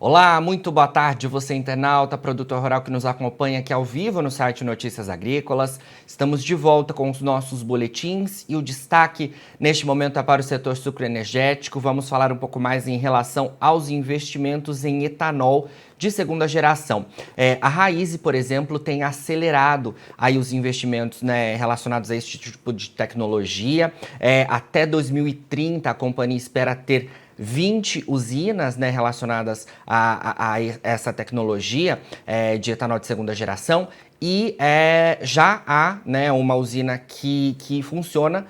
Olá, muito boa tarde, você internauta, produtor rural que nos acompanha aqui ao vivo no site Notícias Agrícolas. Estamos de volta com os nossos boletins e o destaque neste momento é para o setor sucroenergético. Vamos falar um pouco mais em relação aos investimentos em etanol de segunda geração. A Raízen, por exemplo, tem acelerado aí os investimentos, né, relacionados a este tipo de tecnologia. Até 2030, a companhia espera ter 20 usinas, né, relacionadas a essa tecnologia de etanol de segunda geração e já há, né, uma usina que funciona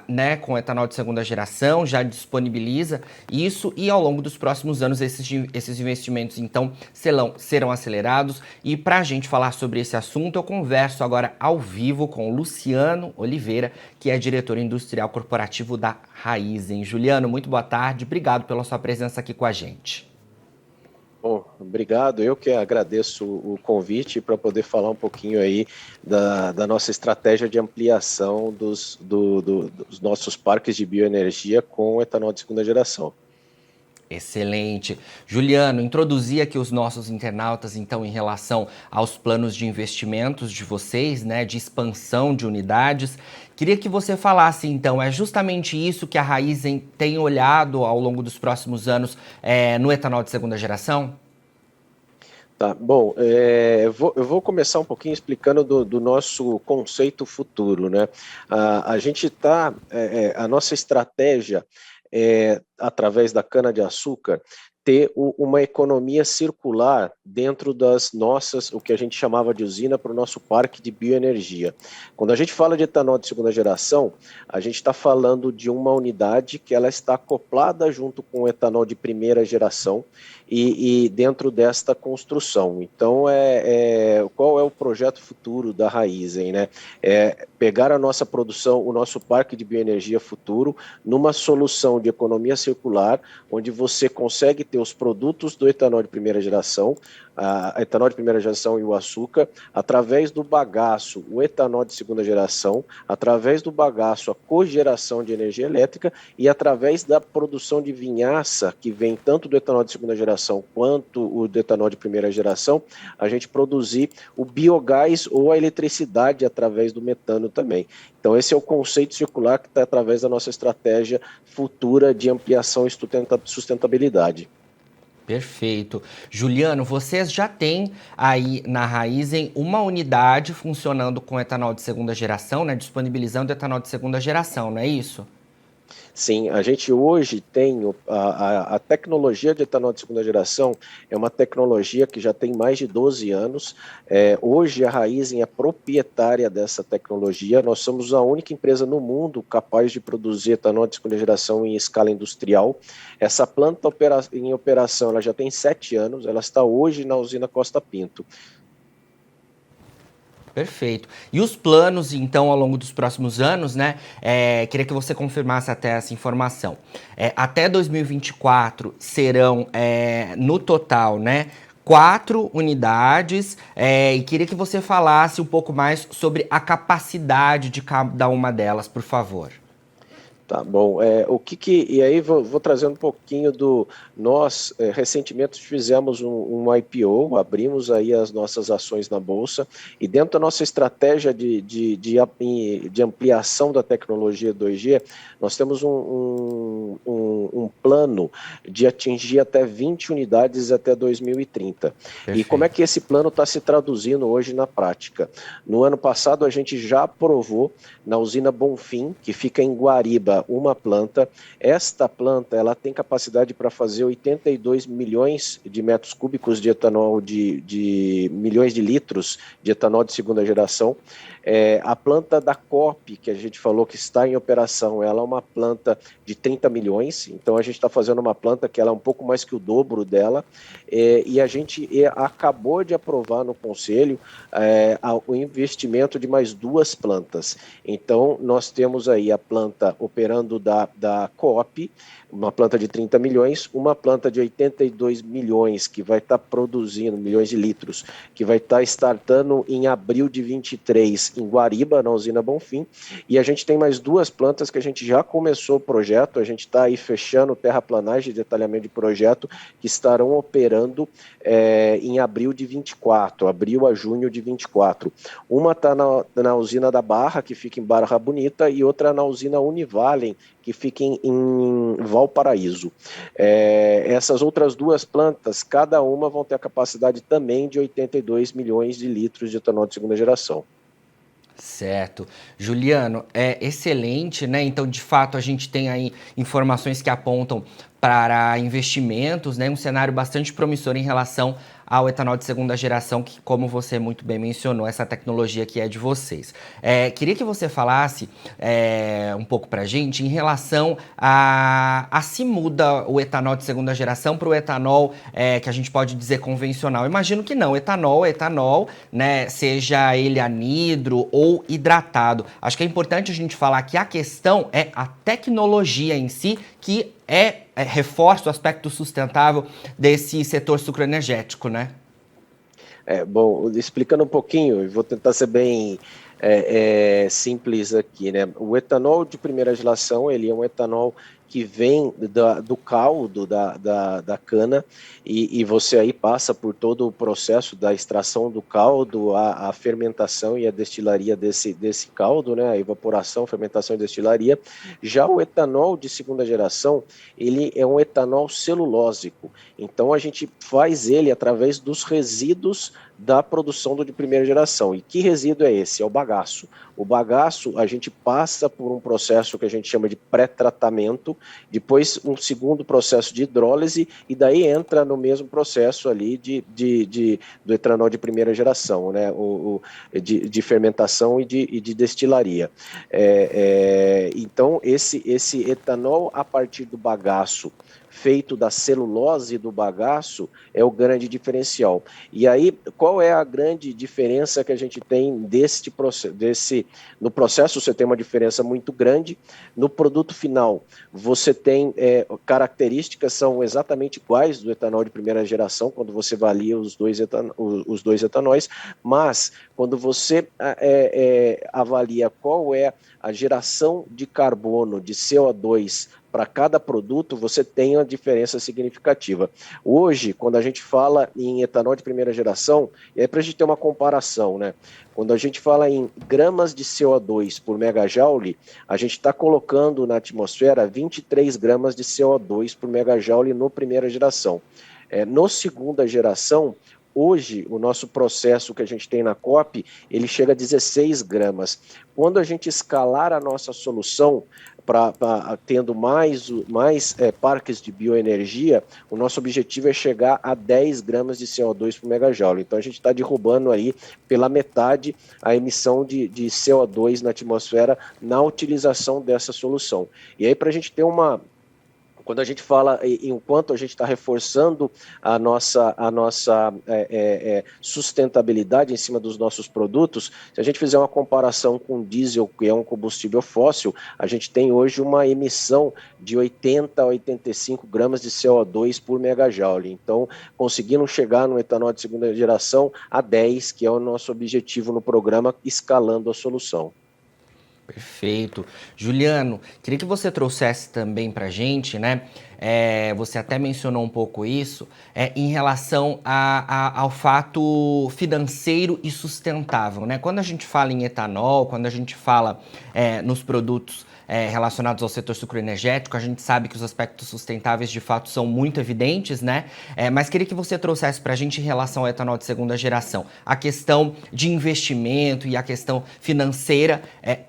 né, com etanol de segunda geração, já disponibiliza isso e ao longo dos próximos anos esses investimentos então serão acelerados. E para a gente falar sobre esse assunto, eu converso agora ao vivo com o Luciano Oliveira, que é diretor industrial corporativo da Raízen. Juliano, muito boa tarde, obrigado pela sua presença aqui com a gente. Bom, obrigado. Eu que agradeço o convite para poder falar um pouquinho aí da nossa estratégia de ampliação dos nossos parques de bioenergia com etanol de segunda geração. Excelente. Juliano, introduzir aqui os nossos internautas, então, em relação aos planos de investimentos de vocês, né, de expansão de unidades. Queria que você falasse, então, é justamente isso que a Raízen tem olhado ao longo dos próximos anos no etanol de segunda geração? Tá, bom, eu vou começar um pouquinho explicando do nosso conceito futuro, né? A gente está, a nossa estratégia através da cana-de-açúcar, ter uma economia circular dentro das nossas, o que a gente chamava de usina, para o nosso parque de bioenergia. Quando a gente fala de etanol de segunda geração, a gente está falando de uma unidade que ela está acoplada junto com o etanol de primeira geração e dentro desta construção. Então, qual é o projeto futuro da Raízen, né? Pegar a nossa produção, o nosso parque de bioenergia futuro, numa solução de economia circular, onde você consegue ter os produtos do etanol de primeira geração, a etanol de primeira geração e o açúcar, através do bagaço, o etanol de segunda geração, através do bagaço, a cogeração de energia elétrica e através da produção de vinhaça, que vem tanto do etanol de segunda geração quanto o do etanol de primeira geração, a gente produzir o biogás ou a eletricidade através do metano também. Então esse é o conceito circular que está através da nossa estratégia futura de ampliação e sustentabilidade. Perfeito. Juliano, vocês já têm aí na Raízen uma unidade funcionando com etanol de segunda geração, né? Disponibilizando etanol de segunda geração, não é isso? Sim, a gente hoje tem a tecnologia de etanol de segunda geração, é uma tecnologia que já tem mais de 12 anos. Hoje a Raízen é proprietária dessa tecnologia. Nós somos a única empresa no mundo capaz de produzir etanol de segunda geração em escala industrial. Essa planta em operação ela já tem 7 anos, ela está hoje na usina Costa Pinto. Perfeito. E os planos, então, ao longo dos próximos anos, né? Queria que você confirmasse até essa informação. Até 2024 serão, no total, né? 4 unidades, e queria que você falasse um pouco mais sobre a capacidade de cada uma delas, por favor. Tá bom, e aí vou trazer um pouquinho nós recentemente fizemos um IPO, abrimos aí as nossas ações na Bolsa, e dentro da nossa estratégia de ampliação da tecnologia 2G, nós temos um plano de atingir até 20 unidades até 2030. Perfeito. E como é que esse plano está se traduzindo hoje na prática? No ano passado a gente já aprovou na usina Bonfim, que fica em Guariba, uma planta. Esta planta ela tem capacidade para fazer 82 milhões de metros cúbicos de etanol, de milhões de litros de etanol de segunda geração. A planta da COP, que a gente falou que está em operação, ela é uma planta de 30 milhões, então a gente está fazendo uma planta que ela é um pouco mais que o dobro dela, e a gente acabou de aprovar no Conselho o investimento de mais 2 plantas. Então, nós temos aí a planta operando da Coop, uma planta de 30 milhões, uma planta de 82 milhões, que vai estar produzindo, milhões de litros, que vai estar startando em abril de 23 em Guariba, na usina Bonfim, e a gente tem mais 2 plantas que a gente já começou o projeto, a gente está aí fechando terraplanagem e detalhamento de projeto, que estarão operando em abril de 24, abril a junho de 24. Uma está na usina da Barra, que fica em Barra Bonita, e outra na usina Univalem, que fica em Valparaíso. Essas outras 2 plantas, cada uma vão ter a capacidade também de 82 milhões de litros de etanol de segunda geração. Certo. Juliano, é excelente, né? Então, de fato, a gente tem aí informações que apontam para investimentos, né? Um cenário bastante promissor em relação ao etanol de segunda geração, que, como você muito bem mencionou, essa tecnologia que é de vocês. Queria que você falasse um pouco para a gente em relação a se muda o etanol de segunda geração para o etanol que a gente pode dizer convencional. Imagino que não, etanol, né, seja ele anidro ou hidratado. Acho que é importante a gente falar que a questão é a tecnologia em si, que reforça o aspecto sustentável desse setor sucroenergético, né? Bom, explicando um pouquinho, vou tentar ser bem simples aqui, né? O etanol de primeira geração, ele é um etanol que vem do caldo da cana e você aí passa por todo o processo da extração do caldo, a fermentação e a destilaria desse caldo, né? A evaporação, fermentação e destilaria. Já o etanol de segunda geração, ele é um etanol celulósico, então a gente faz ele através dos resíduos da produção do de primeira geração. E que resíduo é esse? É o bagaço. O bagaço, a gente passa por um processo que a gente chama de pré-tratamento, depois um segundo processo de hidrólise, e daí entra no mesmo processo ali do etanol de primeira geração, né? De fermentação e de destilaria. Então, esse etanol a partir do bagaço, feito da celulose do bagaço, é o grande diferencial. E aí, qual é a grande diferença que a gente tem no processo? Você tem uma diferença muito grande. No produto final, você tem características são exatamente iguais do etanol de primeira geração, quando você avalia os dois etanóis, mas quando você avalia qual é a geração de carbono, de CO2, para cada produto, você tem uma diferença significativa. Hoje, quando a gente fala em etanol de primeira geração, é para a gente ter uma comparação, né? Quando a gente fala em gramas de CO2 por megajoule, a gente está colocando na atmosfera 23 gramas de CO2 por megajoule no primeira geração. No segunda geração, hoje, o nosso processo que a gente tem na COP, ele chega a 16 gramas. Quando a gente escalar a nossa solução, tendo mais parques de bioenergia, o nosso objetivo é chegar a 10 gramas de CO2 por megajoule. Então, a gente está derrubando aí pela metade a emissão de CO2 na atmosfera na utilização dessa solução. E aí, para a gente ter quando a gente fala, enquanto a gente está reforçando a nossa sustentabilidade em cima dos nossos produtos, se a gente fizer uma comparação com diesel, que é um combustível fóssil, a gente tem hoje uma emissão de 80 a 85 gramas de CO2 por megajoule. Então, conseguindo chegar no etanol de segunda geração a 10, que é o nosso objetivo no programa, escalando a solução. Perfeito. Juliano, queria que você trouxesse também para a gente, né? Você até mencionou um pouco isso, em relação ao fato financeiro e sustentável, né? Quando a gente fala em etanol, quando a gente fala nos produtos relacionados ao setor sucroenergético, a gente sabe que os aspectos sustentáveis de fato são muito evidentes, né? Mas queria que você trouxesse para a gente em relação ao etanol de segunda geração a questão de investimento e a questão financeira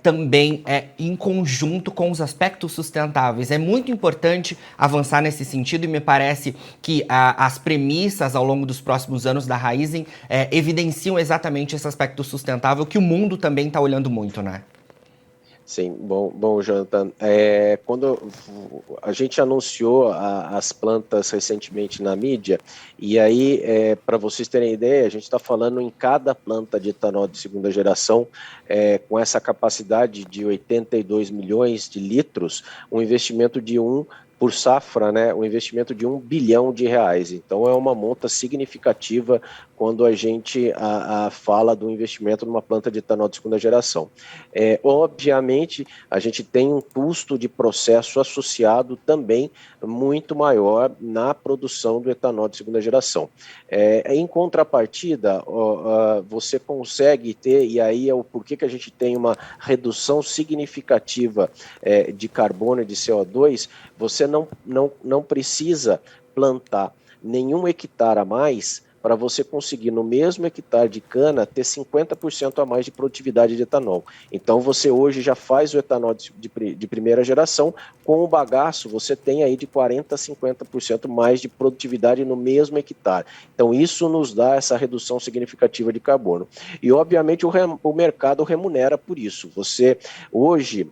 também em conjunto com os aspectos sustentáveis. É muito importante avançar nesse sentido e me parece que as premissas ao longo dos próximos anos da Raízen evidenciam exatamente esse aspecto sustentável que o mundo também está olhando muito, né? Sim, bom, Jonathan, quando a gente anunciou as plantas recentemente na mídia, e aí, para vocês terem ideia, a gente está falando em cada planta de etanol de segunda geração, com essa capacidade de 82 milhões de litros, um investimento de 1 por safra, né, um investimento de R$ 1 bilhão. Então, é uma monta significativa quando a gente fala do investimento numa planta de etanol de segunda geração. Obviamente, a gente tem um custo de processo associado também muito maior na produção do etanol de segunda geração. Em contrapartida, você consegue ter, e aí é o porquê que a gente tem uma redução significativa de carbono e de CO2, você não precisa plantar nenhum hectare a mais para você conseguir, no mesmo hectare de cana, ter 50% a mais de produtividade de etanol. Então, você hoje já faz o etanol de primeira geração, com o bagaço você tem aí de 40% a 50% mais de produtividade no mesmo hectare. Então, isso nos dá essa redução significativa de carbono. E, obviamente, o mercado remunera por isso. Hoje,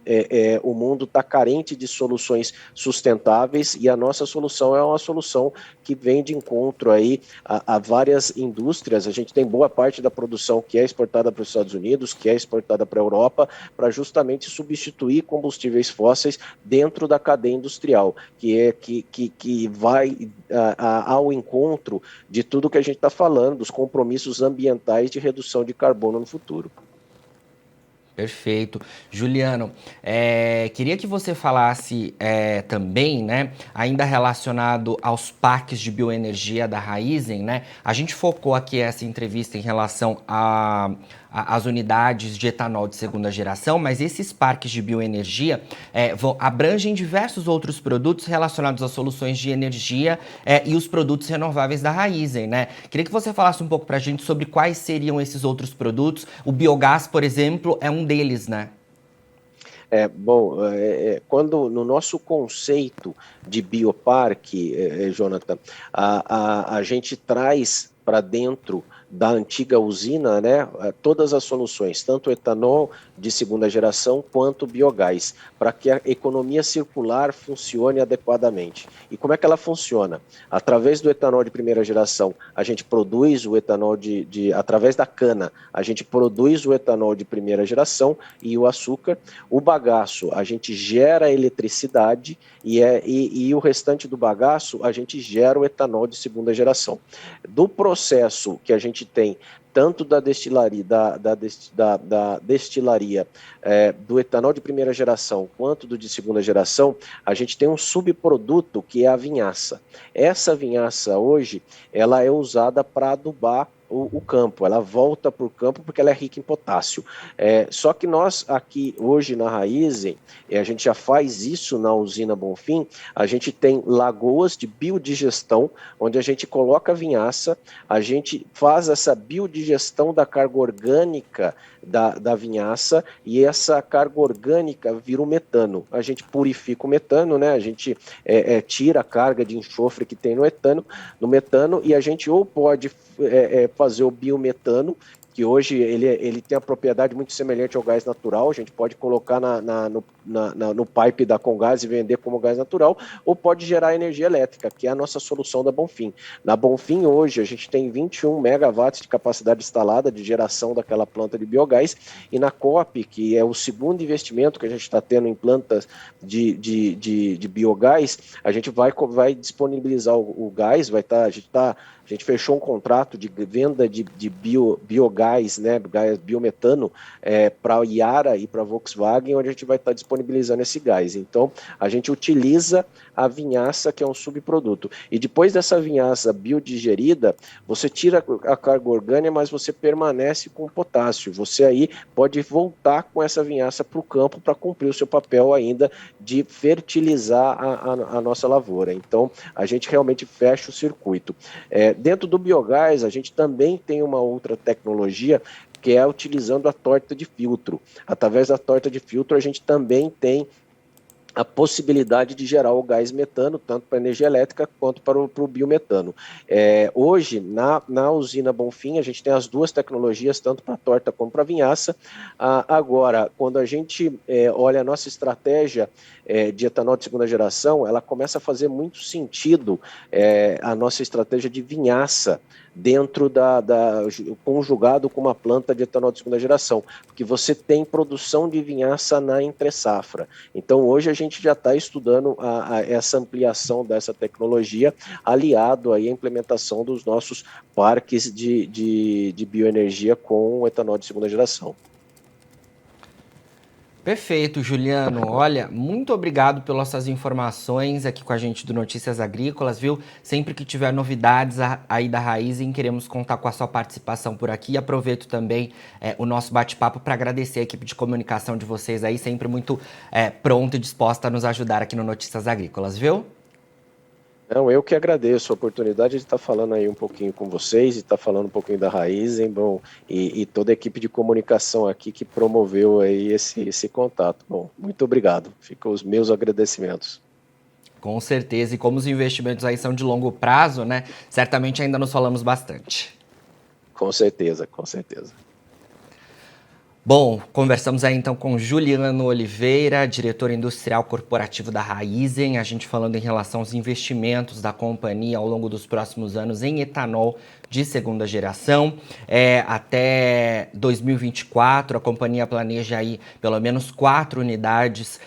o mundo está carente de soluções sustentáveis e a nossa solução é uma solução que vem de encontro aí a várias indústrias. A gente tem boa parte da produção que é exportada para os Estados Unidos, que é exportada para a Europa, para justamente substituir combustíveis fósseis dentro da cadeia industrial, que vai ao encontro de tudo que a gente está falando, dos compromissos ambientais de redução de carbono no futuro. Perfeito. Juliano, queria que você falasse também, né, ainda relacionado aos parques de bioenergia da Raízen, né? A gente focou aqui essa entrevista em relação às unidades de etanol de segunda geração, mas esses parques de bioenergia abrangem diversos outros produtos relacionados a soluções de energia e os produtos renováveis da Raízen, né? Queria que você falasse um pouco para a gente sobre quais seriam esses outros produtos. O biogás, por exemplo, é um deles, né? Quando no nosso conceito de bioparque, Jonathan, a gente traz para dentro da antiga usina, né, todas as soluções, tanto o etanol de segunda geração quanto o biogás, para que a economia circular funcione adequadamente. E como é que ela funciona? Através do etanol de primeira geração, a gente produz o etanol através da cana, a gente produz o etanol de primeira geração e o açúcar. O bagaço, a gente gera eletricidade e o restante do bagaço, a gente gera o etanol de segunda geração. Do processo que a gente tem, tanto da destilaria, do etanol de primeira geração quanto do de segunda geração, a gente tem um subproduto que é a vinhaça. Essa vinhaça hoje, ela é usada para adubar o campo, ela volta para o campo porque ela é rica em potássio. Só que nós aqui hoje na Raízen, a gente já faz isso na usina Bonfim, a gente tem lagoas de biodigestão, onde a gente coloca a vinhaça, a gente faz essa biodigestão da carga orgânica da vinhaça e essa carga orgânica vira o metano. A gente purifica o metano, né? A gente tira a carga de enxofre que tem no metano e a gente ou pode fazer o biometano, que hoje ele tem a propriedade muito semelhante ao gás natural, a gente pode colocar no pipe da Comgás e vender como gás natural, ou pode gerar energia elétrica, que é a nossa solução da Bonfim. Na Bonfim, hoje, a gente tem 21 megawatts de capacidade instalada de geração daquela planta de biogás, e na COP, que é o segundo investimento que a gente está tendo em plantas de biogás, a gente vai disponibilizar o gás, a gente fechou um contrato de venda de biogás, né, biometano, para a Yara e para a Volkswagen, onde a gente vai estar disponibilizando esse gás. Então, a gente utiliza a vinhaça, que é um subproduto. E depois dessa vinhaça biodigerida, você tira a carga orgânica, mas você permanece com potássio. Você aí pode voltar com essa vinhaça para o campo para cumprir o seu papel ainda de fertilizar a nossa lavoura. Então, a gente realmente fecha o circuito. Dentro do biogás, a gente também tem uma outra tecnologia, que é utilizando a torta de filtro. Através da torta de filtro, a gente também tem a possibilidade de gerar o gás metano, tanto para energia elétrica quanto para o biometano. Hoje, na usina Bonfim, a gente tem as duas tecnologias, tanto para a torta como para a vinhaça. Agora, quando a gente olha a nossa estratégia de etanol de segunda geração, ela começa a fazer muito sentido a nossa estratégia de vinhaça dentro conjugado com uma planta de etanol de segunda geração, porque você tem produção de vinhaça na entre-safra. Então, hoje a gente gente já está estudando essa ampliação dessa tecnologia, aliado aí à implementação dos nossos parques de bioenergia com etanol de segunda geração. Perfeito, Juliano. Olha, muito obrigado pelas suas informações aqui com a gente do Notícias Agrícolas, viu? Sempre que tiver novidades aí da Raízen, queremos contar com a sua participação por aqui. E aproveito também o nosso bate-papo para agradecer a equipe de comunicação de vocês aí, sempre muito pronta e disposta a nos ajudar aqui no Notícias Agrícolas, viu? Não, eu que agradeço a oportunidade de estar falando aí um pouquinho com vocês, de estar falando um pouquinho da Raízen, bom, e toda a equipe de comunicação aqui que promoveu aí esse contato. Bom, muito obrigado. Ficam os meus agradecimentos. Com certeza, e como os investimentos aí são de longo prazo, né? Certamente ainda nos falamos bastante. Com certeza, com certeza. Bom, conversamos aí então com Juliano Oliveira, diretor industrial corporativo da Raízen, a gente falando em relação aos investimentos da companhia ao longo dos próximos anos em etanol de segunda geração. Até 2024, a companhia planeja aí pelo menos 4 unidades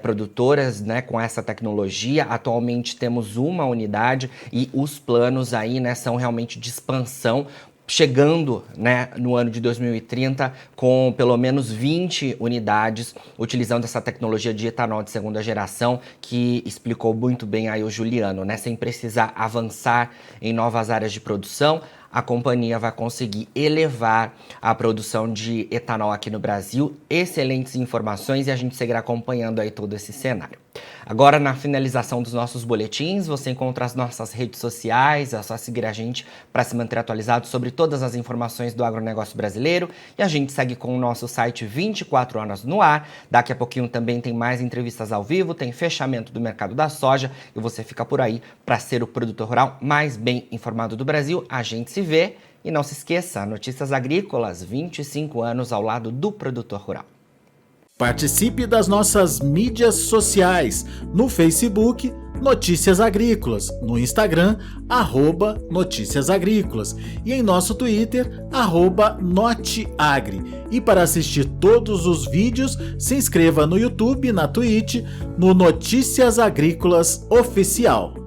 produtoras, né, com essa tecnologia. Atualmente temos uma unidade e os planos aí, né, são realmente de expansão, chegando, né, no ano de 2030 com pelo menos 20 unidades utilizando essa tecnologia de etanol de segunda geração, que explicou muito bem aí o Juliano, né? Sem precisar avançar em novas áreas de produção, a companhia vai conseguir elevar a produção de etanol aqui no Brasil. Excelentes informações e a gente seguirá acompanhando aí todo esse cenário. Agora, na finalização dos nossos boletins, você encontra as nossas redes sociais, é só seguir a gente para se manter atualizado sobre todas as informações do agronegócio brasileiro. E a gente segue com o nosso site 24 horas no ar. Daqui a pouquinho também tem mais entrevistas ao vivo, tem fechamento do mercado da soja e você fica por aí para ser o produtor rural mais bem informado do Brasil. A gente se vê e não se esqueça, Notícias Agrícolas, 25 anos ao lado do produtor rural. Participe das nossas mídias sociais, no Facebook, Notícias Agrícolas, no Instagram, @Notícias Agrícolas e em nosso Twitter, @Noteagri. E para assistir todos os vídeos, se inscreva no YouTube, na Twitch, no Notícias Agrícolas Oficial.